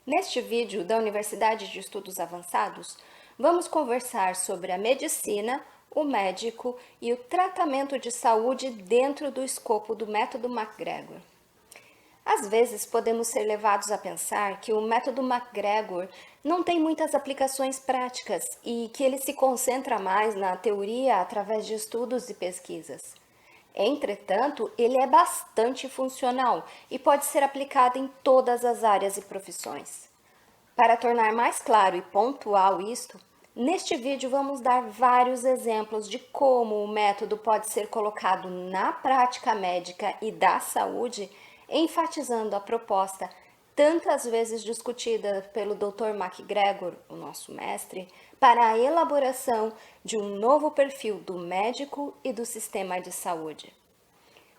Neste vídeo da Universidade de Estudos Avançados, vamos conversar sobre a medicina, o médico e o tratamento de saúde dentro do escopo do método MacGregor. Às vezes podemos ser levados a pensar que o método MacGregor não tem muitas aplicações práticas e que ele se concentra mais na teoria através de estudos e pesquisas. Entretanto, ele é bastante funcional e pode ser aplicado em todas as áreas e profissões. Para tornar mais claro e pontual isto, neste vídeo vamos dar vários exemplos de como o método pode ser colocado na prática médica e da saúde, enfatizando a proposta tantas vezes discutida pelo Dr. MacGregor, o nosso mestre, para a elaboração de um novo perfil do médico e do sistema de saúde.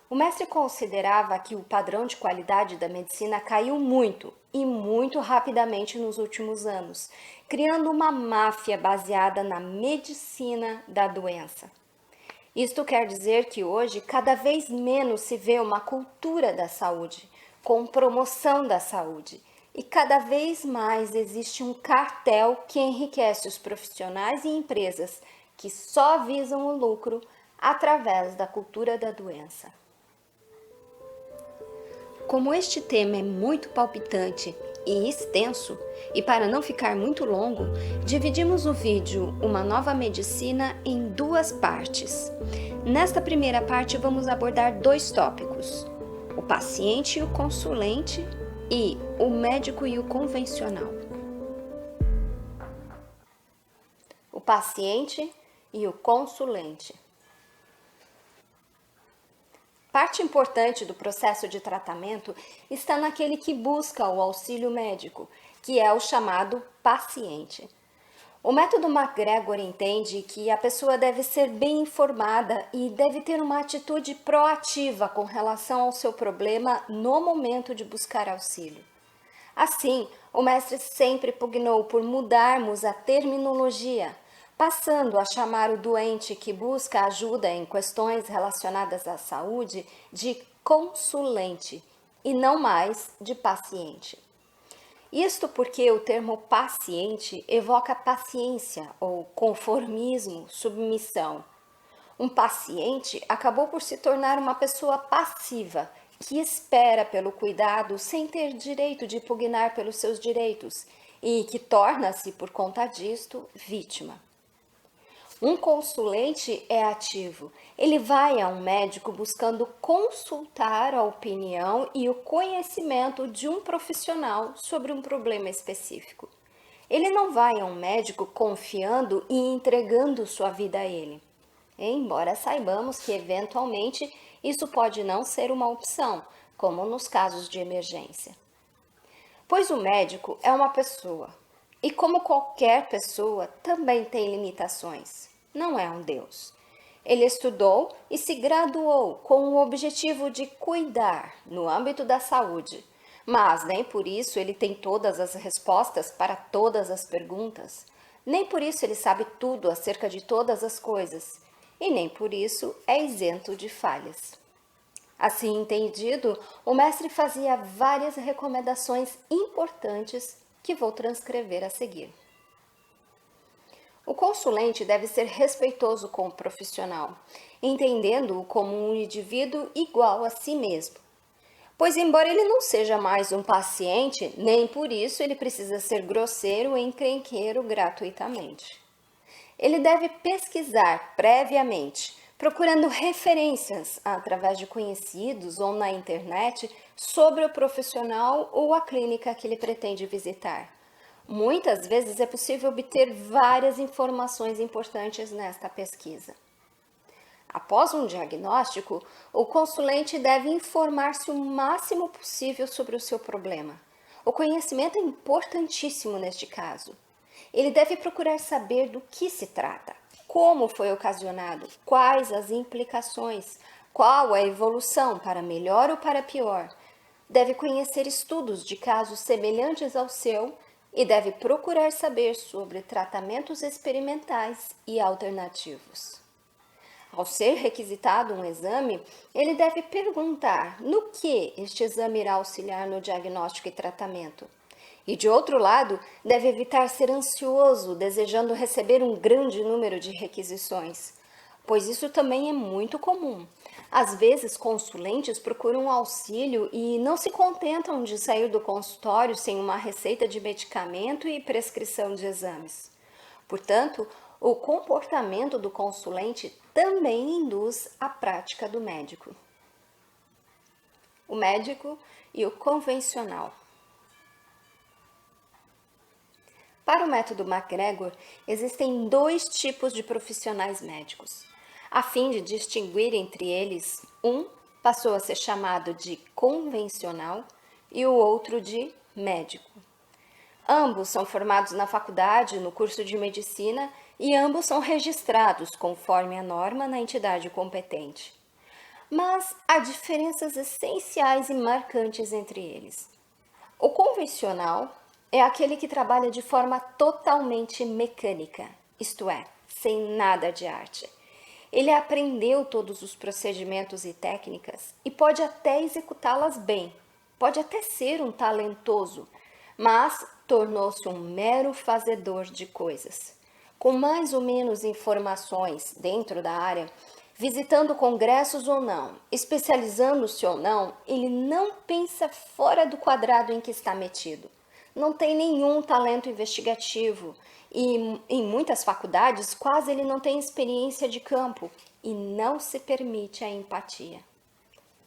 O mestre considerava que o padrão de qualidade da medicina caiu muito e muito rapidamente nos últimos anos, criando uma máfia baseada na medicina da doença. Isto quer dizer que hoje cada vez menos se vê uma cultura da saúde, com promoção da saúde, e cada vez mais existe um cartel que enriquece os profissionais e empresas que só visam o lucro através da cultura da doença. Como este tema é muito palpitante e extenso, e para não ficar muito longo, dividimos o vídeo Uma Nova Medicina em duas partes. Nesta primeira parte vamos abordar dois tópicos: o paciente e o consulente e o médico e o convencional. O paciente e o consulente. Parte importante do processo de tratamento está naquele que busca o auxílio médico, que é o chamado paciente. O método MacGregor entende que a pessoa deve ser bem informada e deve ter uma atitude proativa com relação ao seu problema no momento de buscar auxílio. Assim, o mestre sempre pugnou por mudarmos a terminologia, passando a chamar o doente que busca ajuda em questões relacionadas à saúde de consulente e não mais de paciente. Isto porque o termo paciente evoca paciência ou conformismo, submissão. Um paciente acabou por se tornar uma pessoa passiva, que espera pelo cuidado sem ter direito de pugnar pelos seus direitos e que torna-se, por conta disto, vítima. Um consulente é ativo. Ele vai a um médico buscando consultar a opinião e o conhecimento de um profissional sobre um problema específico. Ele não vai a um médico confiando e entregando sua vida a ele. Embora saibamos que, eventualmente, isso pode não ser uma opção, como nos casos de emergência. Pois o médico é uma pessoa. E como qualquer pessoa, também tem limitações. Não é um Deus. Ele estudou e se graduou com o objetivo de cuidar no âmbito da saúde, mas nem por isso ele tem todas as respostas para todas as perguntas. Nem por isso ele sabe tudo acerca de todas as coisas, e nem por isso é isento de falhas. Assim entendido, o mestre fazia várias recomendações importantes que vou transcrever a seguir. O consulente deve ser respeitoso com o profissional, entendendo-o como um indivíduo igual a si mesmo. Pois, embora ele não seja mais um paciente, nem por isso ele precisa ser grosseiro e encrenqueiro gratuitamente. Ele deve pesquisar previamente, procurando referências através de conhecidos ou na internet sobre o profissional ou a clínica que ele pretende visitar. Muitas vezes é possível obter várias informações importantes nesta pesquisa. Após um diagnóstico, o consulente deve informar-se o máximo possível sobre o seu problema. O conhecimento é importantíssimo neste caso. Ele deve procurar saber do que se trata, como foi ocasionado, quais as implicações, qual a evolução para melhor ou para pior. Deve conhecer estudos de casos semelhantes ao seu e deve procurar saber sobre tratamentos experimentais e alternativos. Ao ser requisitado um exame, ele deve perguntar no que este exame irá auxiliar no diagnóstico e tratamento. E de outro lado, deve evitar ser ansioso, desejando receber um grande número de requisições, pois isso também é muito comum. Às vezes, consulentes procuram auxílio e não se contentam de sair do consultório sem uma receita de medicamento e prescrição de exames. Portanto, o comportamento do consulente também induz a prática do médico. O médico e o convencional. Para o método MacGregor, existem dois tipos de profissionais médicos. A fim de distinguir entre eles, um passou a ser chamado de convencional e o outro de médico. Ambos são formados na faculdade, no curso de medicina, e ambos são registrados conforme a norma na entidade competente. Mas há diferenças essenciais e marcantes entre eles. O convencional é aquele que trabalha de forma totalmente mecânica, isto é, sem nada de arte. Ele aprendeu todos os procedimentos e técnicas e pode até executá-las bem, pode até ser um talentoso, mas tornou-se um mero fazedor de coisas. Com mais ou menos informações dentro da área, visitando congressos ou não, especializando-se ou não, ele não pensa fora do quadrado em que está metido. Não tem nenhum talento investigativo e em muitas faculdades quase ele não tem experiência de campo e não se permite a empatia.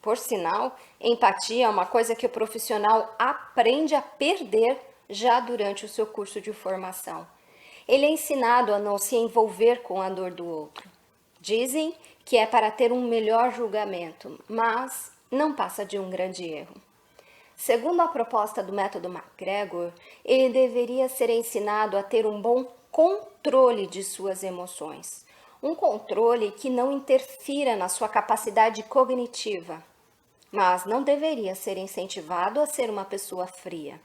Por sinal, empatia é uma coisa que o profissional aprende a perder já durante o seu curso de formação. Ele é ensinado a não se envolver com a dor do outro. Dizem que é para ter um melhor julgamento, mas não passa de um grande erro. Segundo a proposta do método MacGregor, ele deveria ser ensinado a ter um bom controle de suas emoções. Um controle que não interfira na sua capacidade cognitiva, mas não deveria ser incentivado a ser uma pessoa fria.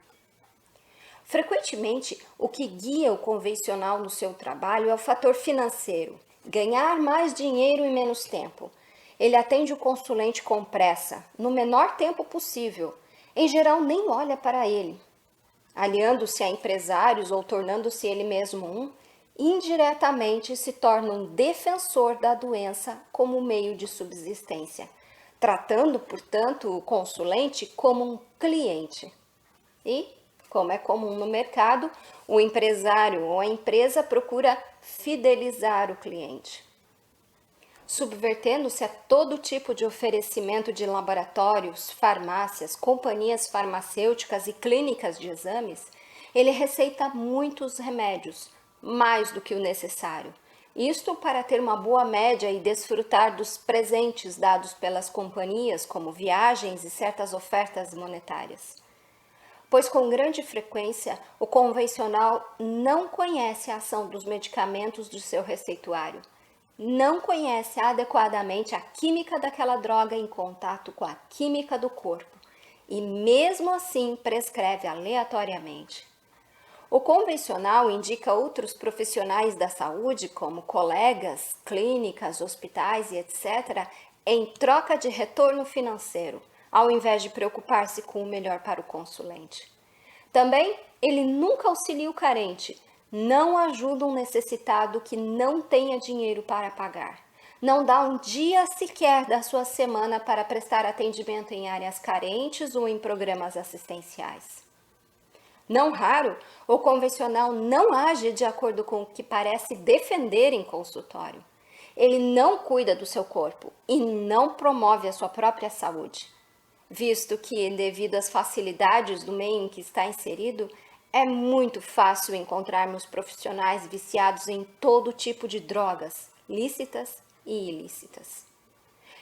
Frequentemente, o que guia o convencional no seu trabalho é o fator financeiro, ganhar mais dinheiro em menos tempo. Ele atende o consulente com pressa, no menor tempo possível. Em geral, nem olha para ele. Aliando-se a empresários ou tornando-se ele mesmo um, indiretamente se torna um defensor da doença como meio de subsistência, tratando, portanto, o consulente como um cliente. E, como é comum no mercado, o empresário ou a empresa procura fidelizar o cliente. Subvertendo-se a todo tipo de oferecimento de laboratórios, farmácias, companhias farmacêuticas e clínicas de exames, ele receita muitos remédios, mais do que o necessário. Isto para ter uma boa média e desfrutar dos presentes dados pelas companhias, como viagens e certas ofertas monetárias. Pois com grande frequência o convencional não conhece a ação dos medicamentos do seu receituário, não conhece adequadamente a química daquela droga em contato com a química do corpo e mesmo assim prescreve aleatoriamente. O convencional indica outros profissionais da saúde, como colegas, clínicas, hospitais e etc., em troca de retorno financeiro, ao invés de preocupar-se com o melhor para o consulente. Também, ele nunca auxilia o carente, não ajuda um necessitado que não tenha dinheiro para pagar. Não dá um dia sequer da sua semana para prestar atendimento em áreas carentes ou em programas assistenciais. Não raro, o convencional não age de acordo com o que parece defender em consultório. Ele não cuida do seu corpo e não promove a sua própria saúde, visto que, devido às facilidades do meio em que está inserido, é muito fácil encontrarmos profissionais viciados em todo tipo de drogas, lícitas e ilícitas.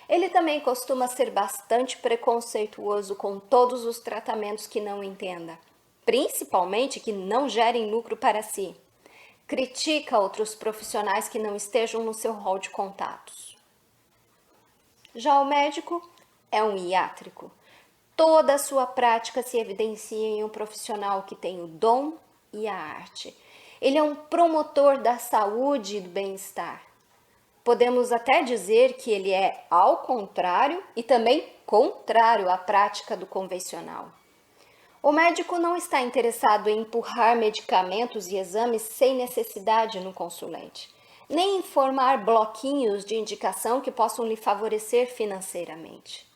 Ele também costuma ser bastante preconceituoso com todos os tratamentos que não entenda, principalmente que não gerem lucro para si. Critica outros profissionais que não estejam no seu rol de contatos. Já o médico é um iátrico. Toda a sua prática se evidencia em um profissional que tem o dom e a arte. Ele é um promotor da saúde e do bem-estar. Podemos até dizer que ele é ao contrário e também contrário à prática do convencional. O médico não está interessado em empurrar medicamentos e exames sem necessidade no consulente, nem em formar bloquinhos de indicação que possam lhe favorecer financeiramente.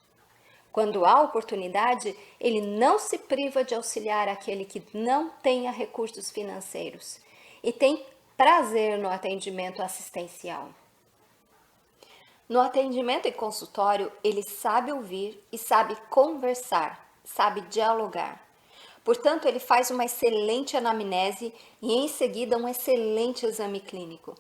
Quando há oportunidade, ele não se priva de auxiliar aquele que não tenha recursos financeiros e tem prazer no atendimento assistencial. No atendimento e consultório, ele sabe ouvir e sabe conversar, sabe dialogar. Portanto, ele faz uma excelente anamnese e, em seguida, um excelente exame clínico.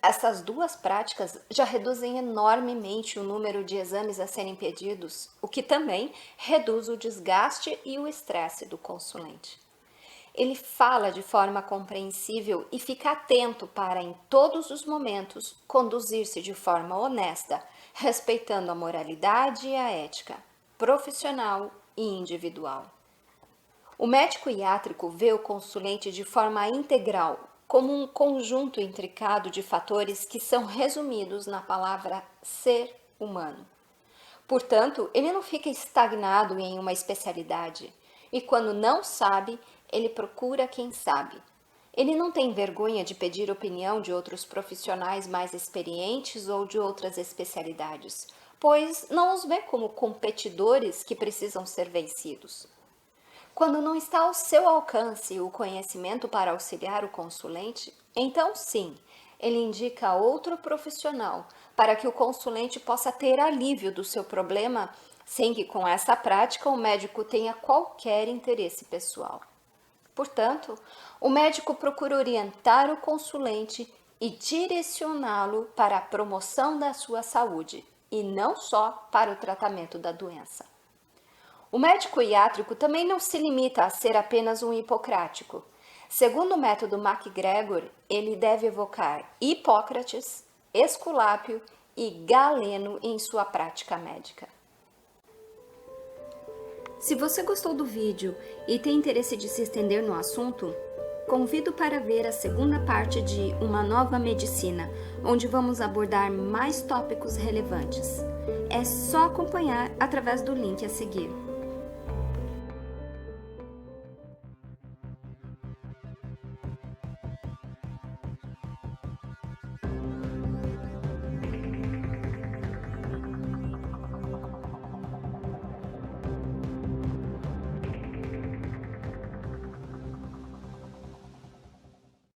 Essas duas práticas já reduzem enormemente o número de exames a serem pedidos, o que também reduz o desgaste e o estresse do consulente. Ele fala de forma compreensível e fica atento para, em todos os momentos, conduzir-se de forma honesta, respeitando a moralidade e a ética, profissional e individual. O médico iátrico vê o consulente de forma integral, como um conjunto intricado de fatores que são resumidos na palavra ser humano. Portanto, ele não fica estagnado em uma especialidade e, quando não sabe, ele procura quem sabe. Ele não tem vergonha de pedir opinião de outros profissionais mais experientes ou de outras especialidades, pois não os vê como competidores que precisam ser vencidos. Quando não está ao seu alcance o conhecimento para auxiliar o consulente, então sim, ele indica outro profissional para que o consulente possa ter alívio do seu problema, sem que com essa prática o médico tenha qualquer interesse pessoal. Portanto, o médico procura orientar o consulente e direcioná-lo para a promoção da sua saúde, e não só para o tratamento da doença. O médico iátrico também não se limita a ser apenas um hipocrático. Segundo o método MacGregor, ele deve evocar Hipócrates, Esculápio e Galeno em sua prática médica. Se você gostou do vídeo e tem interesse de se estender no assunto, convido para ver a segunda parte de Uma Nova Medicina, onde vamos abordar mais tópicos relevantes. É só acompanhar através do link a seguir.